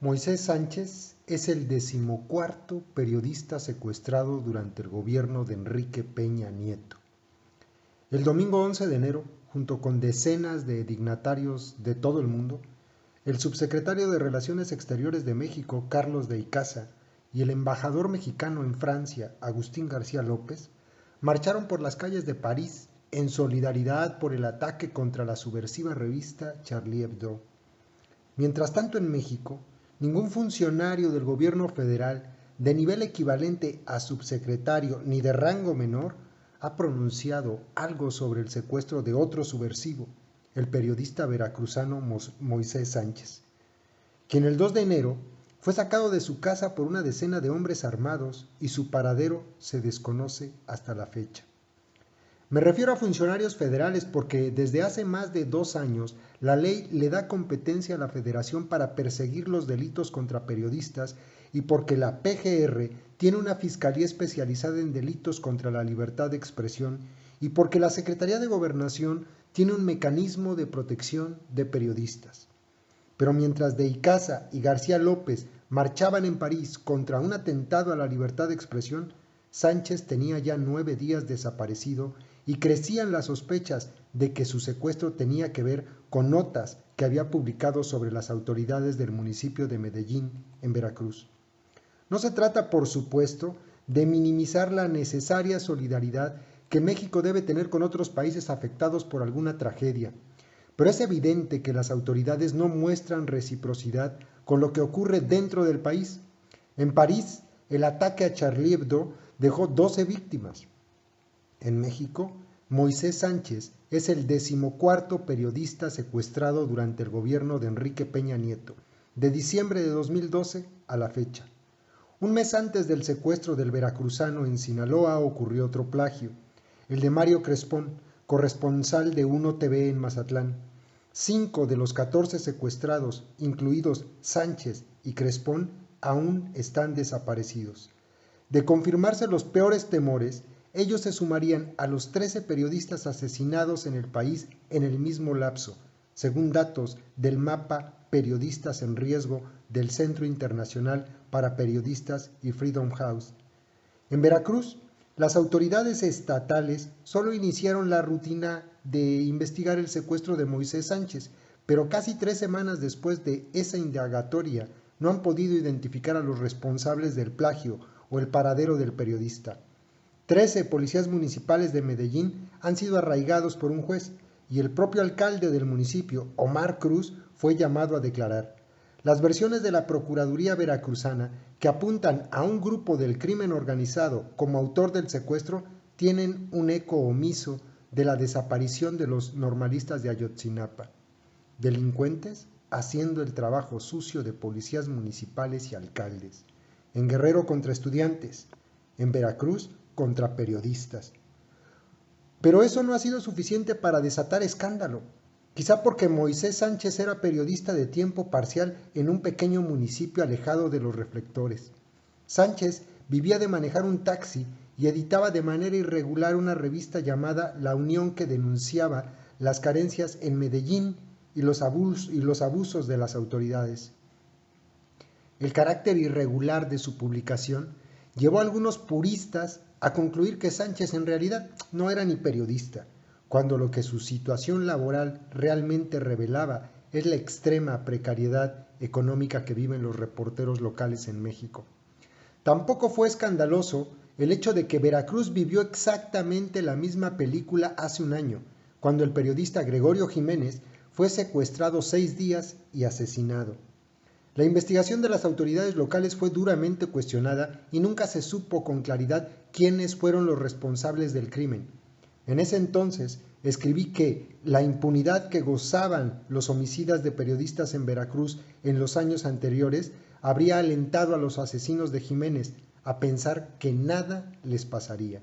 Moisés Sánchez es el 14º periodista secuestrado durante el gobierno de Enrique Peña Nieto. El domingo 11 de enero, junto con decenas de dignatarios de todo el mundo, el subsecretario de Relaciones Exteriores de México, Carlos de Icaza, y el embajador mexicano en Francia, Agustín García López, marcharon por las calles de París en solidaridad por el ataque contra la subversiva revista Charlie Hebdo. Mientras tanto, en México, ningún funcionario del gobierno federal de nivel equivalente a subsecretario ni de rango menor ha pronunciado algo sobre el secuestro de otro subversivo, el periodista veracruzano Moisés Sánchez, quien el 2 de enero fue sacado de su casa por una decena de hombres armados y su paradero se desconoce hasta la fecha. Me refiero a funcionarios federales porque desde hace más de 2 años la ley le da competencia a la Federación para perseguir los delitos contra periodistas y porque la PGR tiene una fiscalía especializada en delitos contra la libertad de expresión y porque la Secretaría de Gobernación tiene un mecanismo de protección de periodistas. Pero mientras de Icaza y García López marchaban en París contra un atentado a la libertad de expresión, Sánchez tenía ya 9 días desaparecido y crecían las sospechas de que su secuestro tenía que ver con notas que había publicado sobre las autoridades del municipio de Medellín, en Veracruz. No se trata, por supuesto, de minimizar la necesaria solidaridad que México debe tener con otros países afectados por alguna tragedia, pero es evidente que las autoridades no muestran reciprocidad con lo que ocurre dentro del país. En París, el ataque a Charlie Hebdo dejó 12 víctimas. En México, Moisés Sánchez es el 14º periodista secuestrado durante el gobierno de Enrique Peña Nieto, de diciembre de 2012 a la fecha. Un mes antes del secuestro del veracruzano en Sinaloa ocurrió otro plagio, el de Mario Crespón, corresponsal de Uno TV en Mazatlán. 5 de los 14 secuestrados, incluidos Sánchez y Crespón, aún están desaparecidos. De confirmarse los peores temores, ellos se sumarían a los 13 periodistas asesinados en el país en el mismo lapso, según datos del mapa Periodistas en Riesgo del Centro Internacional para Periodistas y Freedom House. En Veracruz, las autoridades estatales solo iniciaron la rutina de investigar el secuestro de Moisés Sánchez, pero casi 3 semanas después de esa indagatoria no han podido identificar a los responsables del plagio o el paradero del periodista. 13 policías municipales de Medellín han sido arraigados por un juez y el propio alcalde del municipio, Omar Cruz, fue llamado a declarar. Las versiones de la Procuraduría Veracruzana, que apuntan a un grupo del crimen organizado como autor del secuestro, tienen un eco omiso de la desaparición de los normalistas de Ayotzinapa. Delincuentes haciendo el trabajo sucio de policías municipales y alcaldes. En Guerrero contra estudiantes, en Veracruz contra periodistas. Pero eso no ha sido suficiente para desatar escándalo. Quizá porque Moisés Sánchez era periodista de tiempo parcial en un pequeño municipio alejado de los reflectores. Sánchez vivía de manejar un taxi y editaba de manera irregular una revista llamada La Unión que denunciaba las carencias en Medellín y los abusos de las autoridades. El carácter irregular de su publicación llevó a algunos puristas a concluir que Sánchez en realidad no era ni periodista, cuando lo que su situación laboral realmente revelaba es la extrema precariedad económica que viven los reporteros locales en México. Tampoco fue escandaloso el hecho de que Veracruz vivió exactamente la misma película hace un año, cuando el periodista Gregorio Jiménez fue secuestrado 6 días y asesinado. La investigación de las autoridades locales fue duramente cuestionada y nunca se supo con claridad quiénes fueron los responsables del crimen. En ese entonces escribí que la impunidad que gozaban los homicidas de periodistas en Veracruz en los años anteriores habría alentado a los asesinos de Jiménez a pensar que nada les pasaría.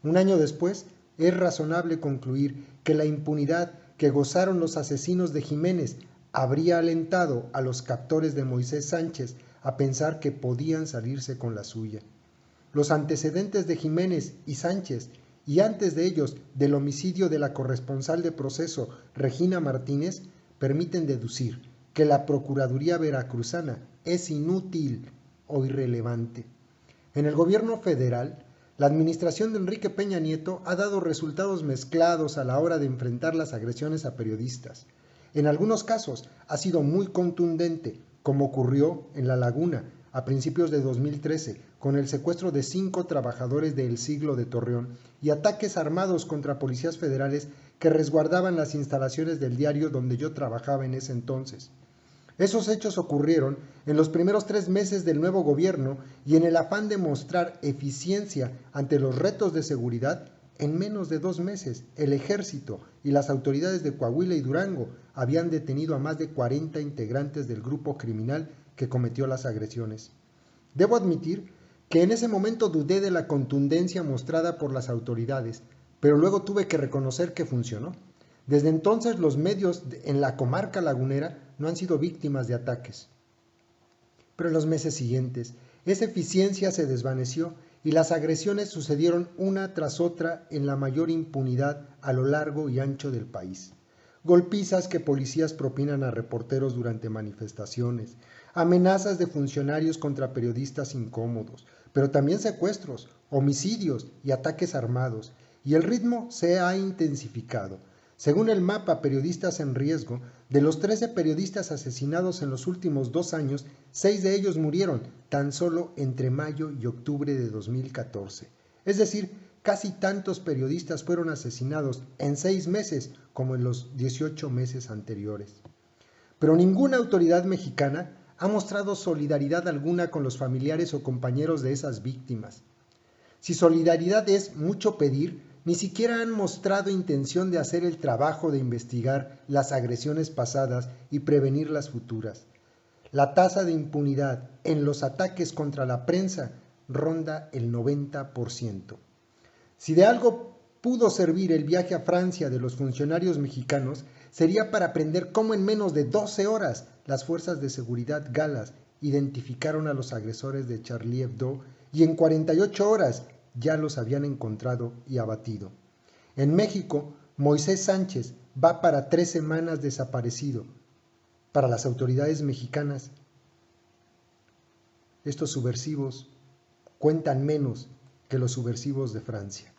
Un año después, es razonable concluir que la impunidad que gozaron los asesinos de Jiménez habría alentado a los captores de Moisés Sánchez a pensar que podían salirse con la suya. Los antecedentes de Jiménez y Sánchez, y antes de ellos del homicidio de la corresponsal de Proceso, Regina Martínez, permiten deducir que la Procuraduría Veracruzana es inútil o irrelevante. En el gobierno federal, la administración de Enrique Peña Nieto ha dado resultados mezclados a la hora de enfrentar las agresiones a periodistas. En algunos casos ha sido muy contundente, como ocurrió en La Laguna a principios de 2013, con el secuestro de 5 trabajadores de El Siglo de Torreón y ataques armados contra policías federales que resguardaban las instalaciones del diario donde yo trabajaba en ese entonces. Esos hechos ocurrieron en los primeros 3 meses del nuevo gobierno y en el afán de mostrar eficiencia ante los retos de seguridad, en menos de 2 meses el ejército y las autoridades de Coahuila y Durango habían detenido a más de 40 integrantes del grupo criminal que cometió las agresiones. Debo admitir que en ese momento dudé de la contundencia mostrada por las autoridades, pero luego tuve que reconocer que funcionó. Desde entonces los medios en la comarca lagunera no han sido víctimas de ataques. Pero en los meses siguientes, esa eficiencia se desvaneció y las agresiones sucedieron una tras otra en la mayor impunidad a lo largo y ancho del país. Golpizas que policías propinan a reporteros durante manifestaciones, amenazas de funcionarios contra periodistas incómodos, pero también secuestros, homicidios y ataques armados, y el ritmo se ha intensificado. Según el mapa Periodistas en Riesgo, de los 13 periodistas asesinados en los últimos 2 años, 6 de ellos murieron tan solo entre mayo y octubre de 2014. Es decir, casi tantos periodistas fueron asesinados en 6 meses como en los 18 meses anteriores. Pero ninguna autoridad mexicana ha mostrado solidaridad alguna con los familiares o compañeros de esas víctimas. Si solidaridad es mucho pedir, ni siquiera han mostrado intención de hacer el trabajo de investigar las agresiones pasadas y prevenir las futuras. La tasa de impunidad en los ataques contra la prensa ronda el 90%. Si de algo pudo servir el viaje a Francia de los funcionarios mexicanos, sería para aprender cómo en menos de 12 horas las fuerzas de seguridad galas identificaron a los agresores de Charlie Hebdo y en 48 horas ya los habían encontrado y abatido. En México, Moisés Sánchez va para 3 semanas desaparecido. Para las autoridades mexicanas, estos subversivos cuentan menos que los subversivos de Francia.